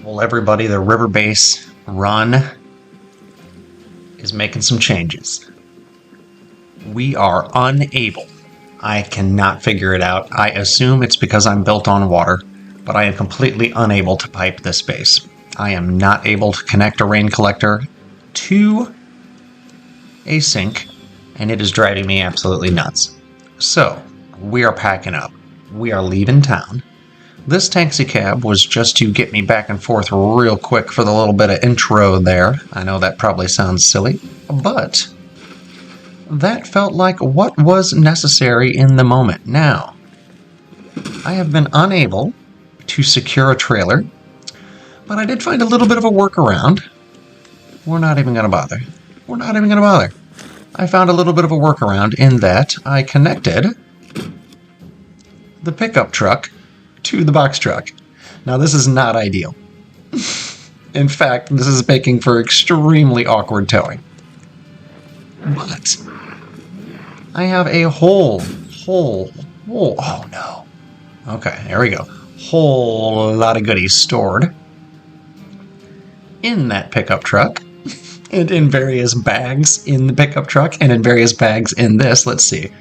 Well, everybody, the river base run is making some changes. We are unable. I cannot figure it out. I assume it's because I'm built on water, but I am completely unable to pipe this base. I am not able to connect a rain collector to a sink, and it is driving me absolutely nuts. So, we are packing up. We are leaving town. This taxi cab was just to get me back and forth real quick for the little bit of intro there. I know that probably sounds silly, but that felt like what was necessary in the moment. Now, I have been unable to secure a trailer, but I did find a little bit of a workaround. We're not even going to bother. We're not even going to bother. I found a little bit of a workaround in that I connected the pickup truck to the box truck. Now, this is not ideal. In fact, this is making for extremely awkward towing. But I have a whole, oh no. Okay, there we go. Whole lot of goodies stored in that pickup truck and in various bags in the pickup truck and in various bags in this. Let's see.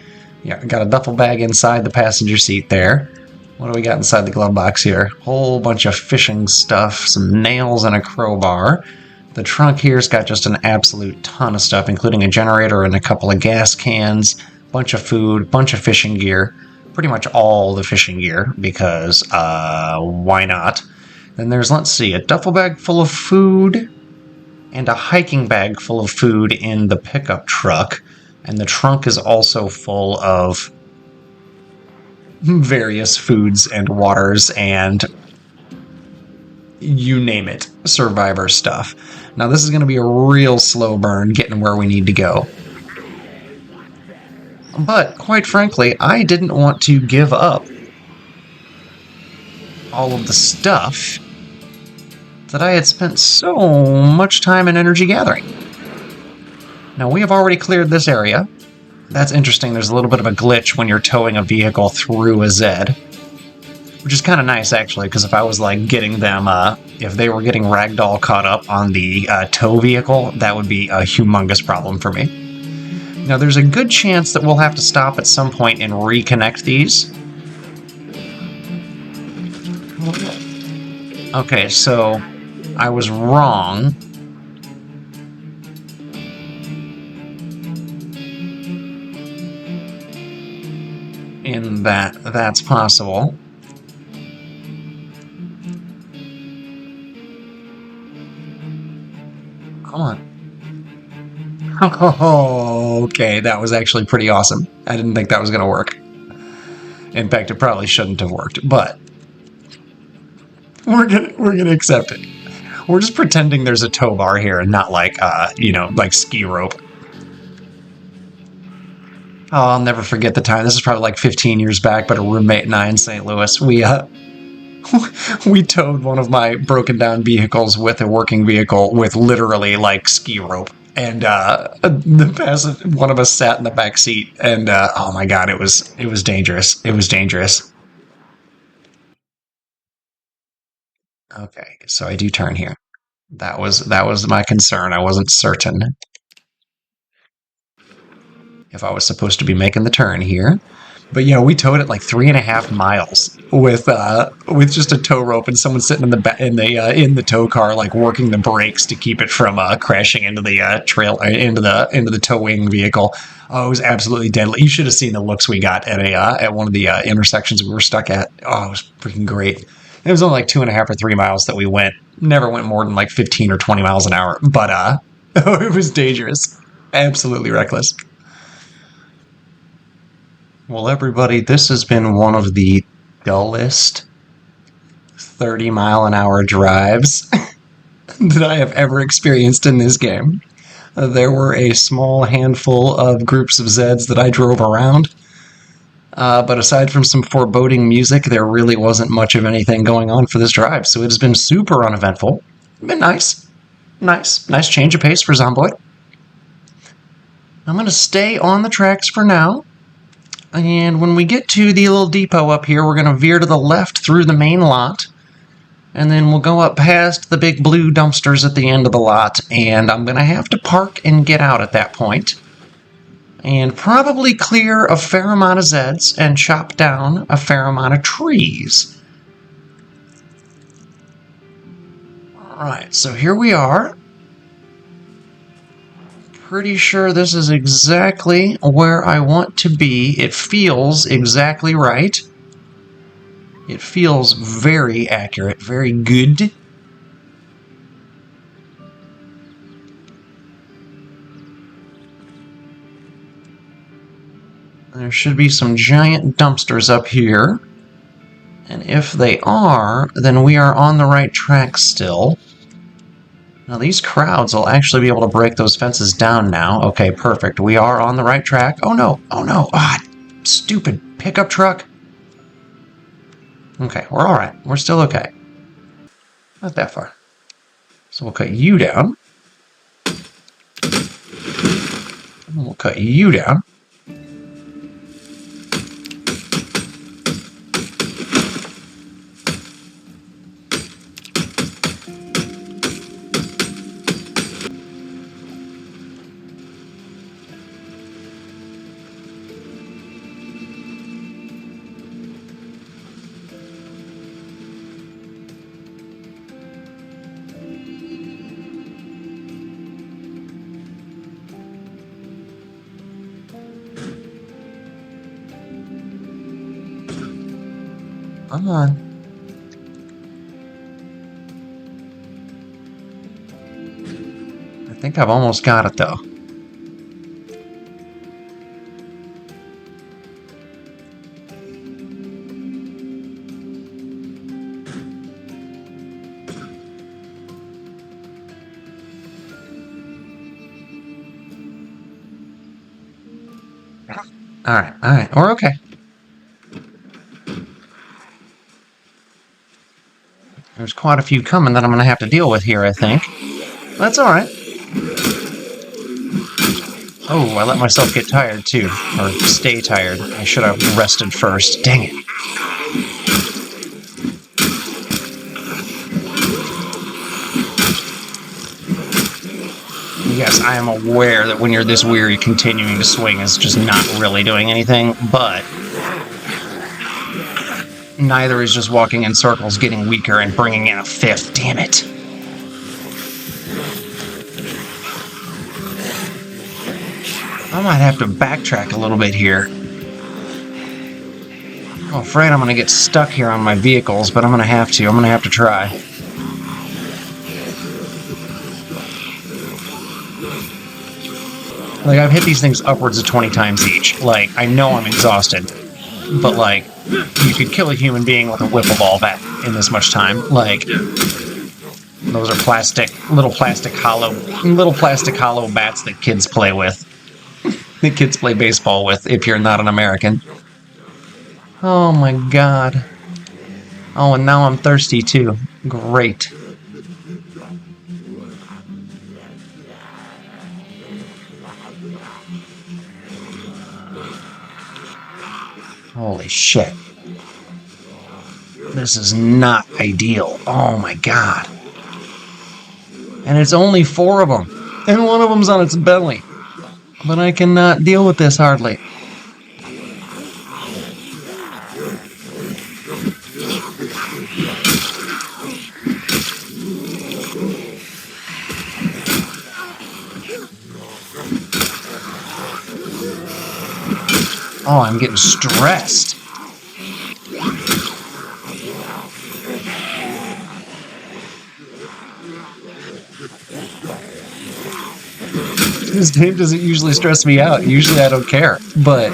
Yeah, I got a duffel bag inside the passenger seat there. What do we got inside the glove box here? Whole bunch of fishing stuff, some nails and a crowbar. The trunk here's got just an absolute ton of stuff, including a generator and a couple of gas cans, bunch of food, bunch of fishing gear. Pretty much all the fishing gear, because why not? Then there's, let's see, a duffel bag full of food and a hiking bag full of food in the pickup truck. And the trunk is also full of various foods and waters and you name it, survivor stuff. Now this is going to be a real slow burn getting where we need to go. But, quite frankly, I didn't want to give up all of the stuff that I had spent so much time and energy gathering. Now, we have already cleared this area. That's interesting. There's a little bit of a glitch when you're towing a vehicle through a Zed, which is kind of nice, actually, because if I was, like, getting them, if they were getting ragdoll caught up on the tow vehicle, that would be a humongous problem for me. Now, there's a good chance that we'll have to stop at some point and reconnect these. Okay, so I was wrong. In that that's possible. Come on. Oh, okay, that was actually pretty awesome. I didn't think that was going to work. In fact, it probably shouldn't have worked, but we're gonna accept it. We're just pretending there's a tow bar here and not like like ski rope. Oh, I'll never forget the time. This is probably like 15 years back, but a roommate and I in St. Louis, we towed one of my broken down vehicles with a working vehicle with literally like ski rope. And one of us sat in the back seat, and oh my god, it was dangerous. It was dangerous. Okay, so I do turn here. That was my concern. I wasn't certain if I was supposed to be making the turn here. But yeah, we towed it like 3.5 miles with just a tow rope and someone sitting in the tow car, like working the brakes to keep it from crashing into the into the towing vehicle. Oh, it was absolutely deadly. You should have seen the looks we got at one of the intersections we were stuck at. Oh, it was freaking great. It was only like 2.5 or 3 miles that we went. Never went more than like 15 or 20 miles an hour. But it was dangerous. Absolutely reckless. Well, everybody, this has been one of the dullest 30-mile-an-hour drives that I have ever experienced in this game. There were a small handful of groups of Zeds that I drove around, but aside from some foreboding music, there really wasn't much of anything going on for this drive, so it has been super uneventful. It's been nice. Nice change of pace for Zomboid. I'm going to stay on the tracks for now. And when we get to the little depot up here, we're going to veer to the left through the main lot And then we'll go up past the big blue dumpsters at the end of the lot, and I'm going to have to park and get out at that point. And probably clear a fair amount of Zeds and chop down a fair amount of trees. Alright, so here we are. Pretty sure this is exactly where I want to be. It feels exactly right. It feels very accurate, very good. There should be some giant dumpsters up here. And if they are, then we are on the right track still. Now these crowds will actually be able to break those fences down now. Okay, perfect. We are on the right track. Oh no, oh no. Ah, stupid pickup truck. Okay, we're alright. We're still okay. Not that far. So we'll cut you down. And we'll cut you down. Come on. I think I've almost got it, though. Alright, we're okay. There's quite a few coming that I'm going to have to deal with here, I think. That's alright. Oh, I let myself get tired, too. Or stay tired. I should have rested first. Dang it. Yes, I am aware that when you're this weary, continuing to swing is just not really doing anything, but neither is just walking in circles, getting weaker, and bringing in a fifth. Damn it. I might have to backtrack a little bit here. I'm afraid I'm going to get stuck here on my vehicles, but I'm going to have to. I'm going to have to try. Like, I've hit these things upwards of 20 times each. Like, I know I'm exhausted, but, like, you could kill a human being with a wiffle ball bat in this much time. Like, those are little plastic hollow bats that kids play with. That kids play baseball with, if you're not an American. Oh my god. Oh, and now I'm thirsty too. Great. Holy shit. This is not ideal. Oh my god. And it's only 4 of them. And one of them's on its belly. But I cannot deal with this hardly. Oh, I'm getting stressed. This game doesn't usually stress me out. Usually I don't care. But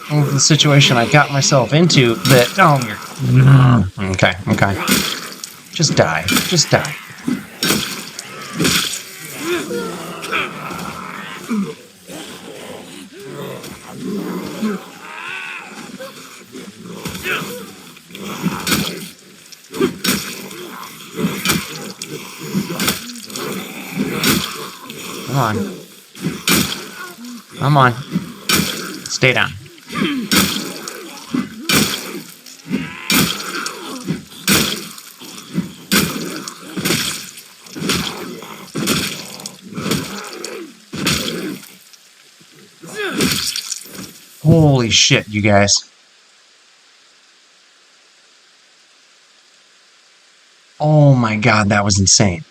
the situation I got myself into that... Oh, you're... Okay. Just die. Just die. Come on. Stay down. Holy shit, you guys. Oh my god, that was insane.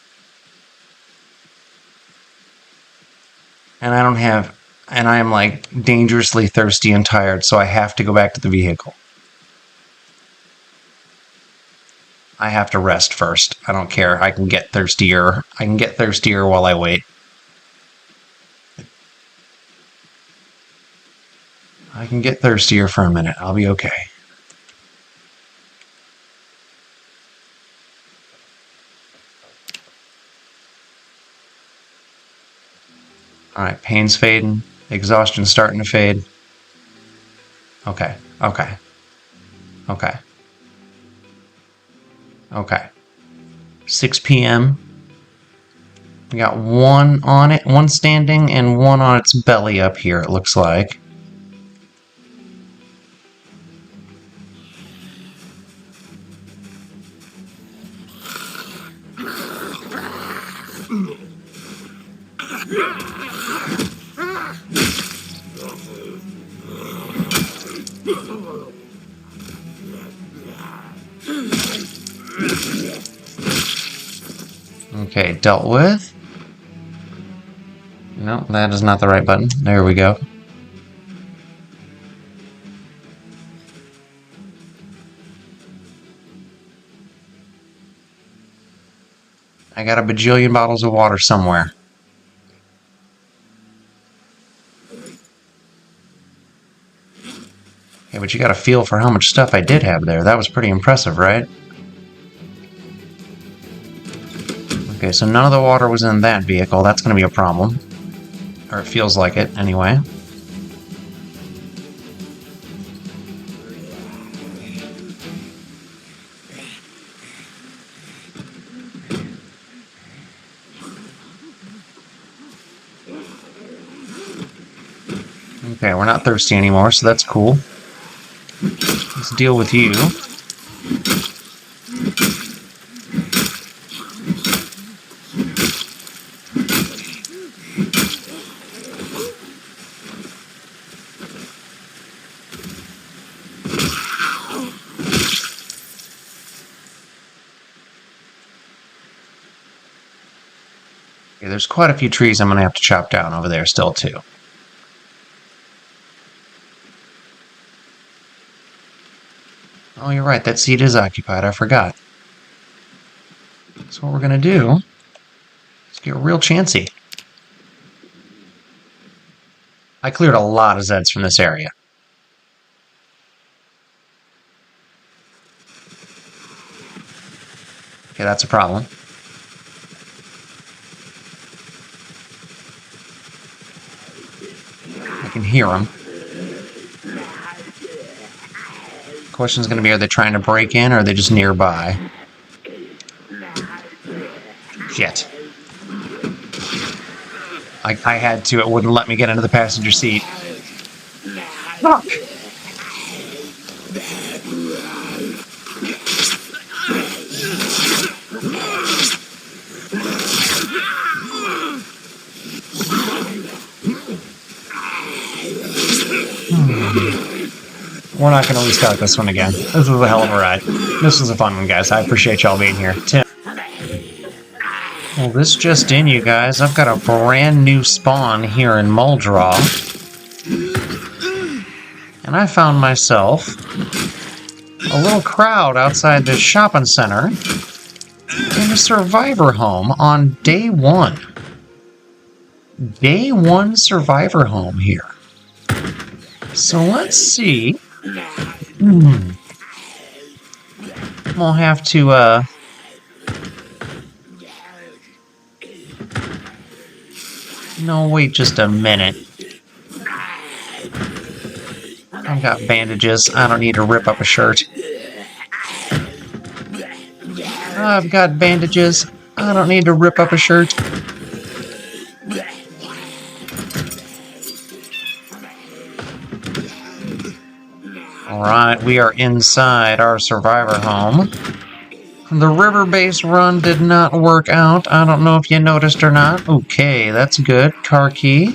And I don't have... And I am, like, dangerously thirsty and tired, so I have to go back to the vehicle. I have to rest first. I don't care. I can get thirstier. I can get thirstier while I wait. I can get thirstier for a minute. I'll be okay. Alright, pain's fading. Exhaustion's starting to fade. Okay, okay. Okay. Okay. 6 p.m. We got one on it, one standing, and one on its belly up here, it looks like. Okay, dealt with. No, that is not the right button. There we go. I got a bajillion bottles of water somewhere. Okay, but you got a feel for how much stuff I did have there. That was pretty impressive, right? Okay, so none of the water was in that vehicle. That's going to be a problem. Or it feels like it, anyway. Okay, we're not thirsty anymore, so that's cool. Let's deal with you. Okay, there's quite a few trees I'm going to have to chop down over there still, too. Oh, you're right, that seat is occupied, I forgot. So what we're going to do is get real chancy. I cleared a lot of Zeds from this area. Okay, that's a problem. I can hear them. Question's going to be, are they trying to break in, or are they just nearby? Shit. I had to. It wouldn't let me get into the passenger seat. Fuck! We're not going to restart this one again. This was a hell of a ride. This was a fun one, guys. I appreciate y'all being here. Tim. Well, this just in, you guys. I've got a brand new spawn here in Muldraw. And I found myself a little crowd outside this shopping center in a survivor home on day one. Day one survivor home here. So let's see. We'll have to, No, wait just a minute. I've got bandages. I don't need to rip up a shirt. I've got bandages. I don't need to rip up a shirt. Alright, we are inside our survivor home. The river base run did not work out. I don't know if you noticed or not. Okay, that's good. Car key.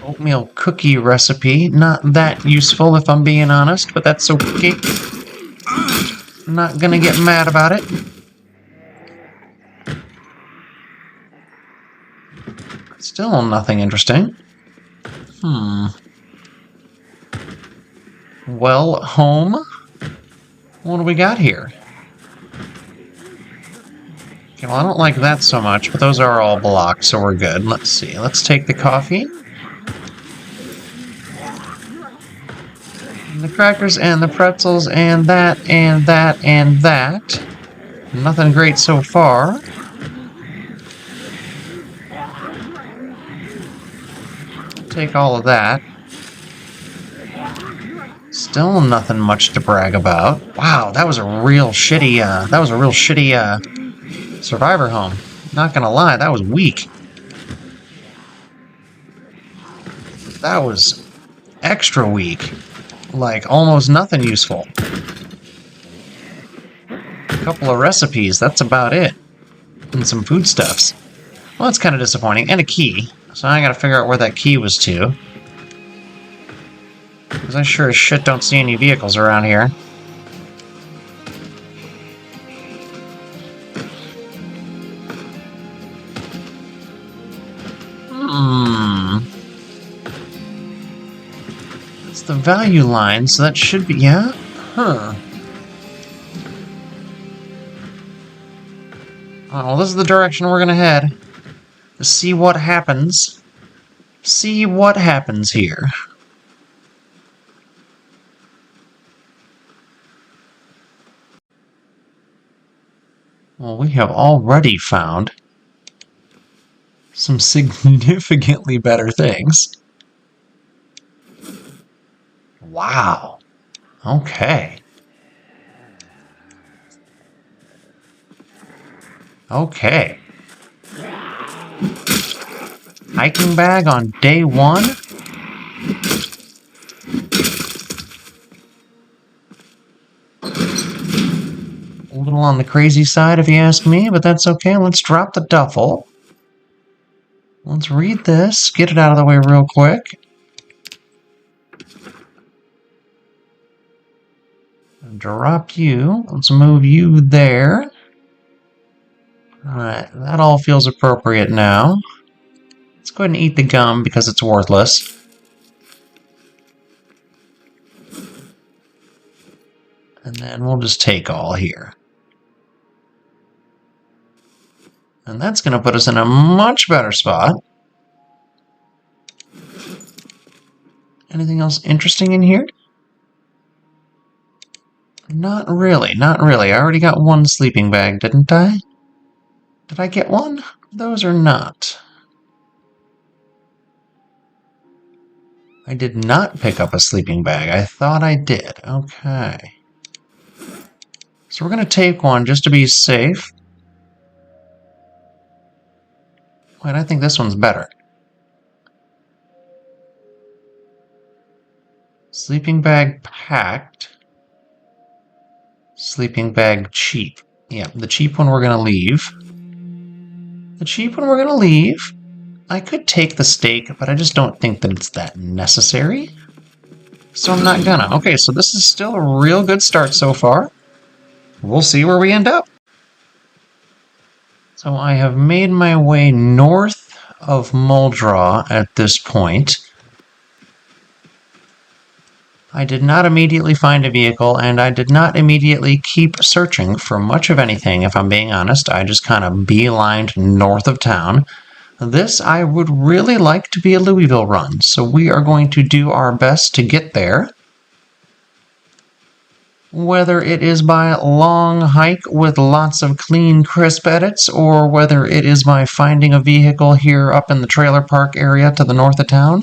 Oatmeal cookie recipe. Not that useful if I'm being honest, but that's okay. Not gonna get mad about it. Still nothing interesting. Well, home? What do we got here? Okay, well, I don't like that so much, but those are all blocked, so we're good. Let's see. Let's take the coffee. And the crackers and the pretzels and that and that and that. Nothing great so far. Take all of that. Still nothing much to brag about. Wow, that was a real shitty, survivor home. Not gonna lie, that was weak. That was extra weak. Like, almost nothing useful. A couple of recipes, that's about it. And some foodstuffs. Well, that's kind of disappointing. And a key. So now I gotta figure out where that key was to. Because I sure as shit don't see any vehicles around here. It's the value line, so that should be... yeah? Huh. Oh, well, this is the direction we're gonna head. To see what happens. See what happens here. Well, we have already found some significantly better things. Wow. Okay. Okay. Hiking bag on day one? A little on the crazy side if you ask me, but that's okay. Let's drop the duffel. Let's read this, get it out of the way real quick. Drop you. Let's move you there. Alright, that all feels appropriate now. Let's go ahead and eat the gum because it's worthless. And then we'll just take all here. And that's going to put us in a much better spot. Anything else interesting in here? Not really, not really. I already got one sleeping bag, didn't I? Did I get one? Those are not. I did not pick up a sleeping bag. I thought I did. Okay. So we're going to take one just to be safe. Wait, I think this one's better. Sleeping bag packed. Sleeping bag cheap. Yeah, the cheap one we're going to leave. The cheap one we're going to leave. I could take the steak, but I just don't think that it's that necessary. So I'm not gonna. Okay, so this is still a real good start so far. We'll see where we end up. So I have made my way north of Muldraw at this point. I did not immediately find a vehicle, and I did not immediately keep searching for much of anything, if I'm being honest. I just kind of beelined north of town. This I would really like to be a Louisville run, so we are going to do our best to get there. Whether it is by a long hike with lots of clean, crisp edits, or whether it is by finding a vehicle here up in the trailer park area to the north of town,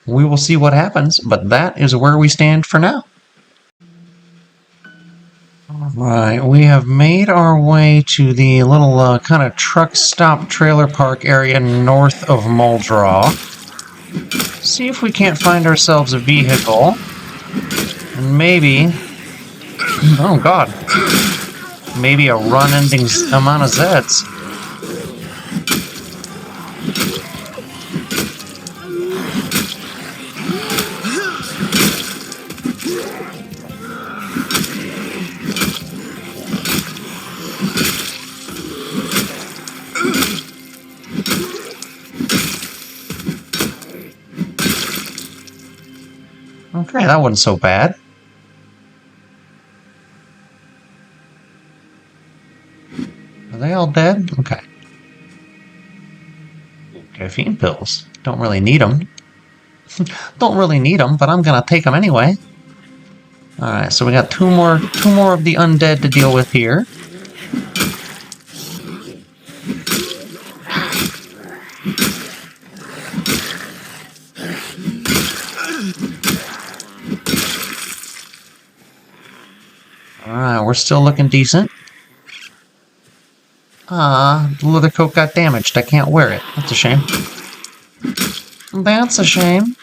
we will see what happens, but that is where we stand for now. Alright, we have made our way to the little kind of truck stop trailer park area north of Muldraw. See if we can't find ourselves a vehicle. And maybe... oh god. Maybe a run-ending amount of Zeds. Okay, that wasn't so bad. Are they all dead? Okay. Caffeine pills. Don't really need them. Don't really need them, but I'm gonna take them anyway. Alright, so we got two more of the undead to deal with here. Alright, we're still looking decent. Ah, the leather coat got damaged. I can't wear it. That's a shame. That's a shame.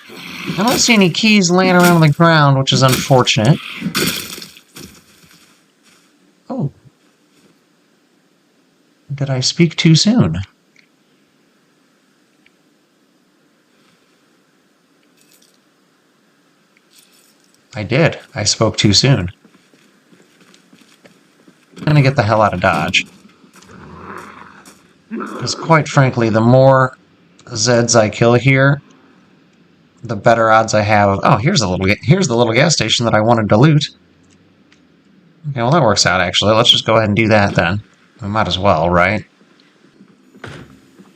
I don't see any keys laying around on the ground, which is unfortunate. Oh. Did I speak too soon? I did. I spoke too soon. I'm gonna get the hell out of Dodge. Because quite frankly, the more Zeds I kill here, the better odds I have of... Oh, here's the little gas station that I wanted to loot. Okay, well that works out actually. Let's just go ahead and do that then. We might as well, right?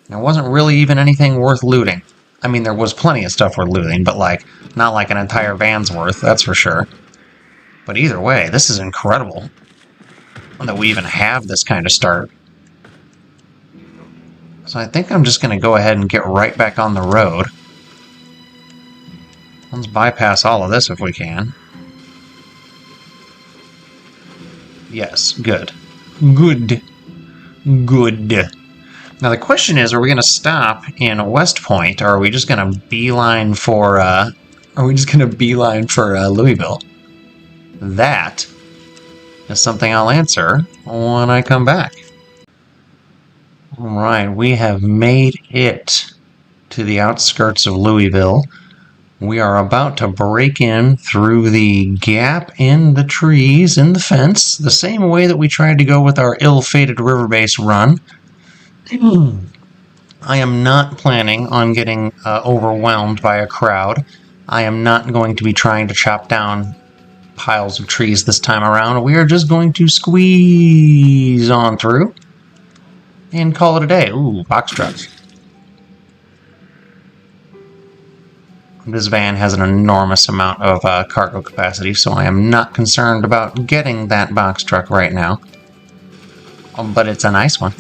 There wasn't really even anything worth looting. I mean, there was plenty of stuff worth looting, but like, not like an entire van's worth, that's for sure. But either way, this is incredible that we even have this kind of start. So I think I'm just going to go ahead and get right back on the road. Let's bypass all of this if we can. Yes, good. Good. Good. Now the question is, are we going to stop in West Point, or are we just going to beeline for, Louisville? That is something I'll answer when I come back. Alright, we have made it to the outskirts of Louisville. We are about to break in through the gap in the trees, in the fence, the same way that we tried to go with our ill-fated river base run. I am not planning on getting overwhelmed by a crowd. I am not going to be trying to chop down piles of trees this time around. We are just going to squeeze on through and call it a day. Ooh, box trucks. This van has an enormous amount of cargo capacity, so I am not concerned about getting that box truck right now. But it's a nice one.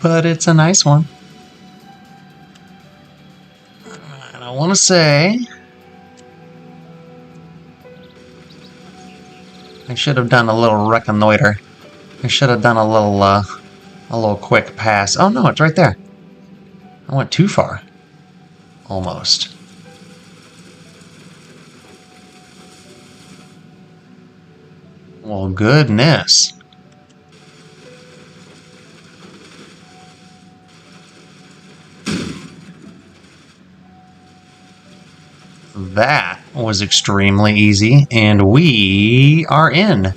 But it's a nice one. And I want to say... I should have done a little reconnoiter. I should have done a little quick pass. Oh no, it's right there. I went too far. Almost. Well, goodness. That was extremely easy, and we are in.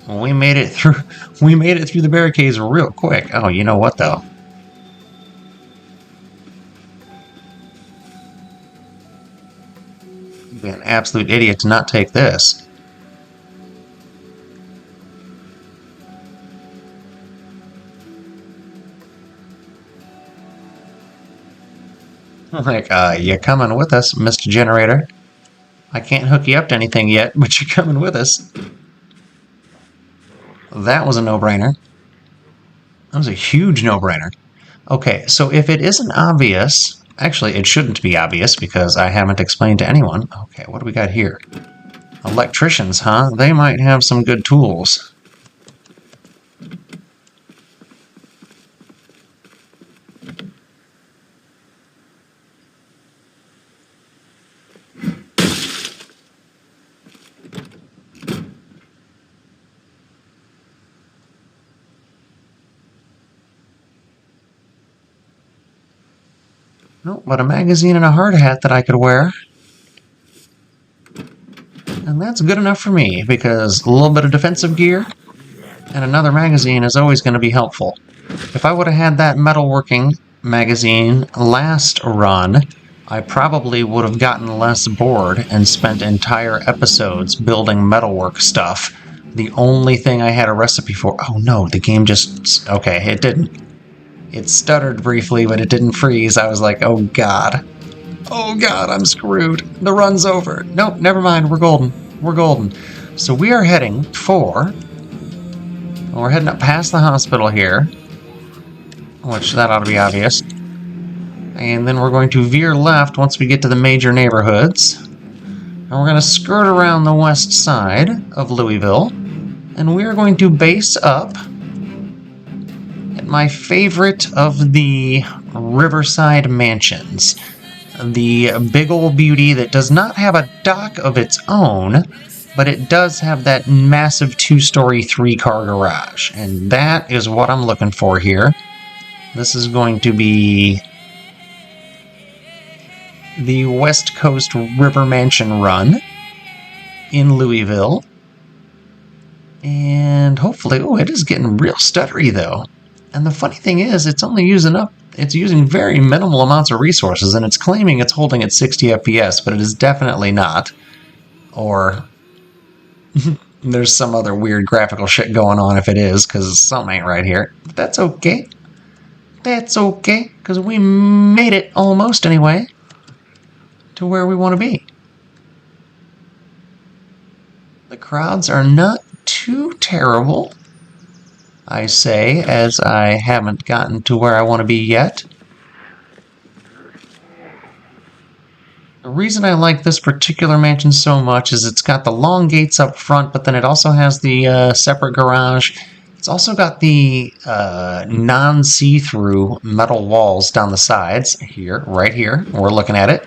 We made it through. We made it through the barricades real quick. Oh, you know what though? You'd be an absolute idiot to not take this. Like, you coming with us, Mr. Generator? I can't hook you up to anything yet, but you're coming with us. That was a no-brainer. That was a huge no-brainer. Okay, so if it isn't obvious... Actually, it shouldn't be obvious, because I haven't explained to anyone. Okay, what do we got here? Electricians, huh? They might have some good tools. No, but a magazine and a hard hat that I could wear. And that's good enough for me, because a little bit of defensive gear and another magazine is always going to be helpful. If I would have had that metalworking magazine last run, I probably would have gotten less bored and spent entire episodes building metalwork stuff. The only thing I had a recipe for... Oh no, the game just... Okay, it didn't. It stuttered briefly, but it didn't freeze. I was like, oh god. Oh god, I'm screwed. The run's over. Nope, never mind. We're golden. We're golden. So we are heading for... We're heading up past the hospital here, which that ought to be obvious. And then we're going to veer left once we get to the major neighborhoods. And we're going to skirt around the west side of Louisville. And we are going to base up at my favorite of the riverside mansions. The big old beauty that does not have a dock of its own, but it does have that massive 2-story, 3-car garage. And that is what I'm looking for here. This is going to be the West Coast River Mansion run in Louisville. And hopefully, oh, it is getting real stuttery though. And the funny thing is, it's only using very minimal amounts of resources, and it's claiming it's holding at 60 FPS, but it is definitely not. Or there's some other weird graphical shit going on if it is, because something ain't right here. But that's okay. That's okay, because we made it almost anyway to where we want to be. The crowds are not too terrible, I say, as I haven't gotten to where I want to be yet. The reason I like this particular mansion so much is it's got the long gates up front, but then it also has the separate garage. It's also got the non-see-through metal walls down the sides here, right here. We're looking at it.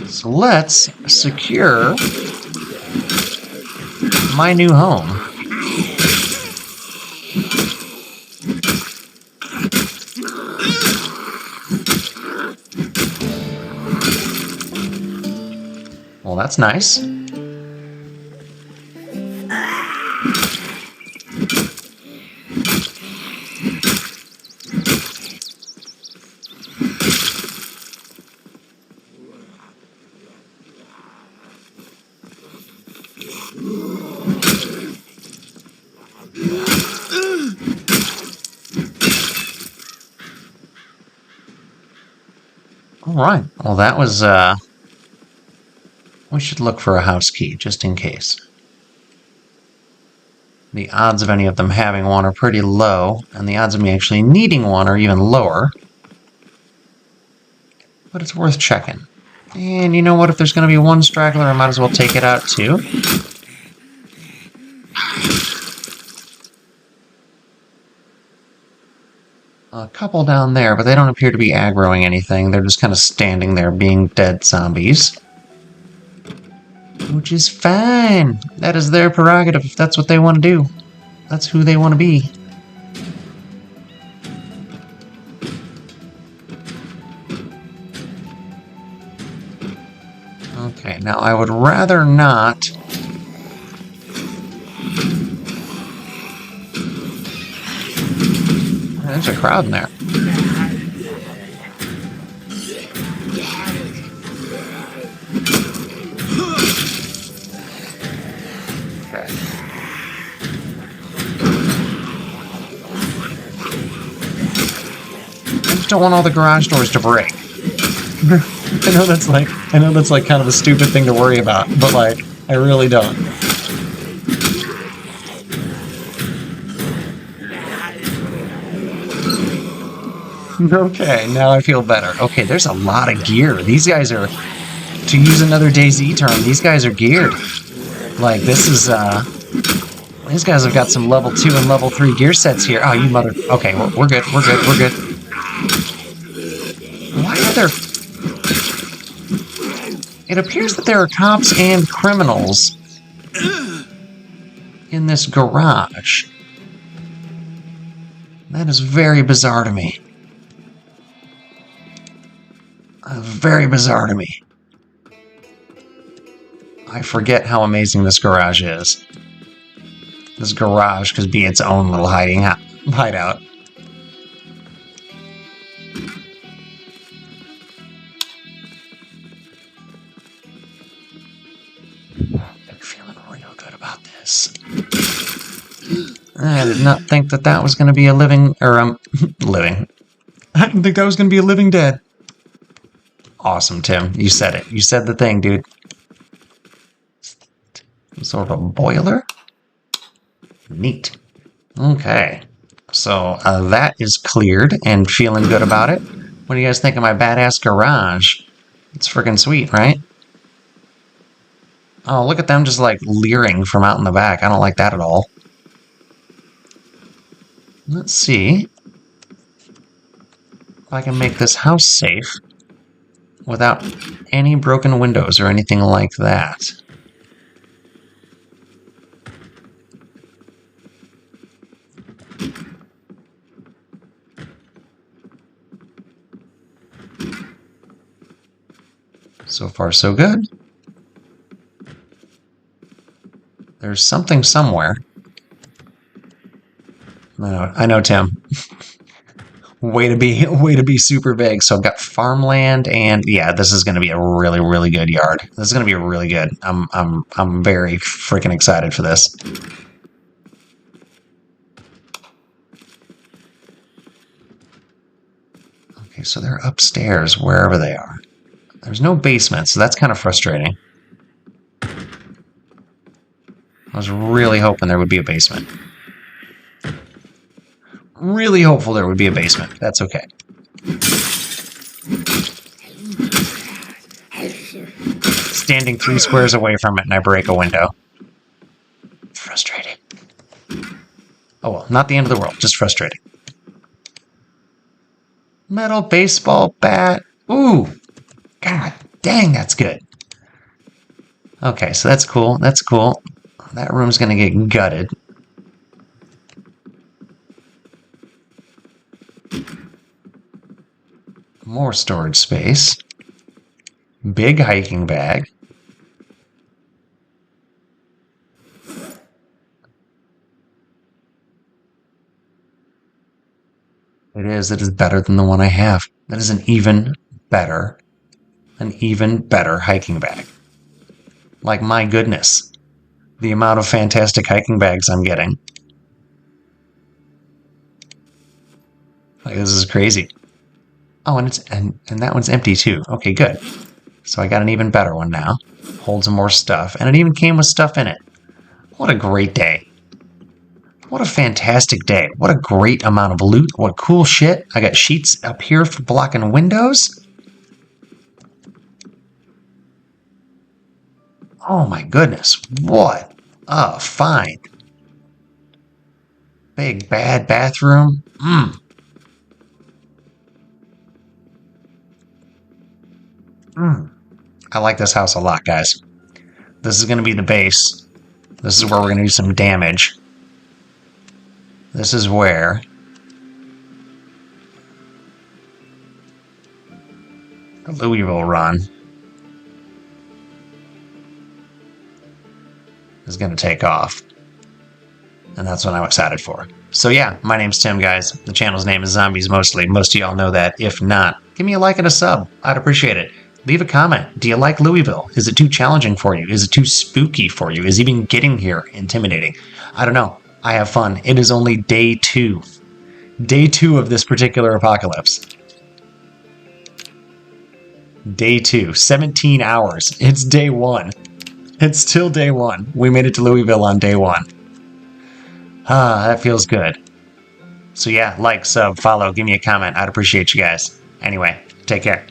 So let's secure my new home. Well, that's nice. Alright, well that was, we should look for a house key, just in case. The odds of any of them having one are pretty low, and the odds of me actually needing one are even lower. But it's worth checking. And you know what, if there's going to be one straggler, I might as well take it out too. A couple down there, but they don't appear to be aggroing anything. They're just kind of standing there being dead zombies. Which is fine. That is their prerogative if that's what they want to do. That's who they want to be. Okay, now I would rather not... There's a crowd in there. Okay. I just don't want all the garage doors to break. I know that's like kind of a stupid thing to worry about, but like I really don't. Okay, now I feel better. Okay, there's a lot of gear. These guys are, to use another DayZ term, these guys are geared. Like, this is, these guys have got some level 2 and level 3 gear sets here. Oh, you mother... Okay, we're good, we're good, we're good. Why are there... It appears that there are cops and criminals in this garage. That is very bizarre to me. Very bizarre to me. I forget how amazing this garage is. This garage could be its own little hideout. I'm feeling real good about this. I did not think that was going to be a living, living. I didn't think that was going to be a living dead. Awesome, Tim. You said it. You said the thing, dude. Some sort of a boiler? Neat. Okay. So that is cleared and feeling good about it. What do you guys think of my badass garage? It's freaking sweet, right? Oh, look at them just like leering from out in the back. I don't like that at all. Let's see if I can make this house safe without any broken windows or anything like that. So far, so good. There's something somewhere. I know, Tim. way to be super vague. So I've got farmland, and yeah, this is going to be a really, really good yard. This is going to be really good. I'm very freaking excited for this. Okay, so they're upstairs wherever they are. There's no basement, so that's kind of frustrating. I was really hoping there would be a basement. Really hopeful there would be a basement. That's okay. Standing 3 squares away from it and I break a window. Frustrating. Oh well, not the end of the world, just frustrating. Metal baseball bat. Ooh! God dang, that's good. Okay, so that's cool. That's cool. That room's gonna get gutted. More storage space. Big hiking bag. It is better than the one I have. That is an even better hiking bag. Like, my goodness. The amount of fantastic hiking bags I'm getting. Like, this is crazy. Oh, and that one's empty too. Okay, good. So I got an even better one now. Holds more stuff, and it even came with stuff in it. What a great day. What a fantastic day. What a great amount of loot. What cool shit. I got sheets up here for blocking windows. Oh my goodness. What a find. Big bad bathroom. I like this house a lot, guys. This is going to be the base. This is where we're going to do some damage. This is where the Louisville run is going to take off. And that's what I'm excited for. So yeah, my name's Tim, guys. The channel's name is Zombies Mostly. Most of y'all know that. If not, give me a like and a sub. I'd appreciate it. Leave a comment. Do you like Louisville? Is it too challenging for you? Is it too spooky for you? Is even getting here intimidating? I don't know. I have fun. It is only day 2. Day 2 of this particular apocalypse. Day 2. 17 hours. It's day 1. It's still day 1. We made it to Louisville on day 1. Ah, that feels good. So yeah, like, sub, follow, give me a comment. I'd appreciate you guys. Anyway, take care.